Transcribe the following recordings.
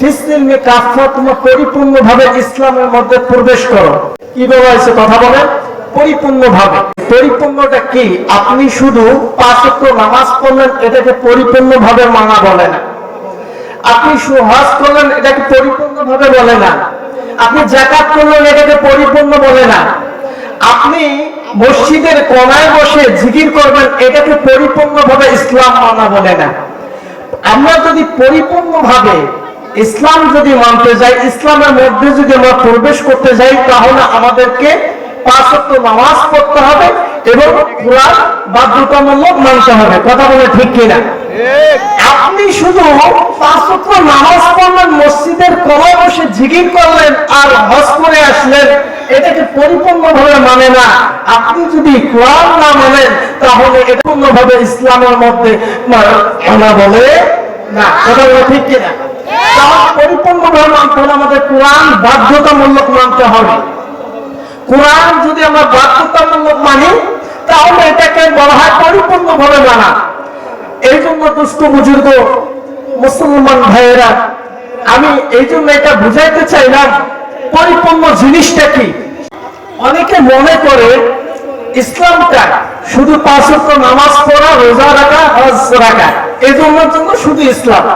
ফিসলিমে কাফা, তোমরা পরিপূর্ণভাবে ইসলামের মধ্যে প্রবেশ করো। কি বলা হয়েছে কথা বলেন? পরিপূর্ণভাবে। পরিপূর্ণটা কি? আপনি শুধু 5 ওয়াক্ত নামাজ পড়লেন, এটাকে পরিপূর্ণভাবে মানা বলে না। আপনি হজ করলেন, এটাকে পরিপূর্ণভাবে বলে না। আপনি যাকাত করলেন, এটাকে পরিপূর্ণ বলে না। আপনি মসজিদের কোণায় বসে জিকির করবেন, এটাকে পরিপূর্ণভাবে ইসলাম মানা বলে না। আমরা যদি পরিপূর্ণভাবে ইসলাম যদি মানতে যাই, ইসলামের মধ্যে যদি আমরা প্রবেশ করতে যাই, তাহলে আমাদেরকে 5 ওয়াক্ত নামাজ পড়তে হবে এবং কোরআন বাধ্যতামূলক মানতে হবে। কথা বলে ঠিক কিনা? আপনি শুধু 5 ওয়াক্ত নামাজ পড়লেন, মসজিদের কোণায় বসে জিকির করলেন আর হজ করে আসলেন, এটাকে পরিপূর্ণভাবে মানে না। আপনি যদি কোরআন না মানেন, তাহলে এটা পূর্ণভাবে ইসলামের মধ্যে মানা বলে না। কথা বলে ঠিক কিনা? পরিপূর্ণভাবে মানতে হলে আমাদের কোরআন বাধ্যতামূলক মানতে হবে। কোরআন যদি আমরা বাধ্যতামূলক মানি, তাহলে এটাকে বলা হয় পরিপূর্ণভাবে মানা। এই জন্য দুস্থ বুজুর্গ মুসলমান ভাইয়েরা, আমি এই জন্য এটা বুঝাইতে চাইলাম পরিপূর্ণ জিনিসটা কি। অনেকে মনে করে ইসলামটা শুধু 5 ওয়াক্ত নামাজ পড়া, রোজা রাখা, হজ রাখা, এই জন্য শুধু ইসলাম।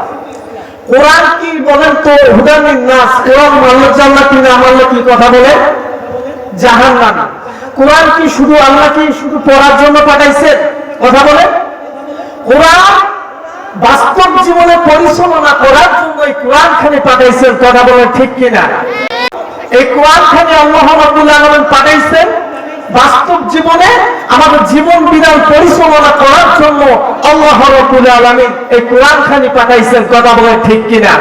কোরআন কি বলেন তো? হুদানিন নাস। কোরআন মানলে জান্নাত, না মানলে কি কথা বলে? জাহান্নাম। কোরআন কি শুধু আল্লাহ কি শুধু পড়ার জন্য পাঠাইছেন? কথা বলে। কোরআন বাস্তব জীবনে পরিচালনা করার জন্য এই কোরআন খানি পাঠাইছেন। কথা বলে ঠিক কিনা? এই কোরআন খানি আল্লাহ রাব্বুল আলামিন পাঠাইছেন বাস্তব জীবনে আমাদের জীবন বিধান পরিচালনা করার জন্য। আল্লাহ রাব্বুল আলামিন এই কোরআন খানি পাঠাইছেন। কথা বলে ঠিক কিনা?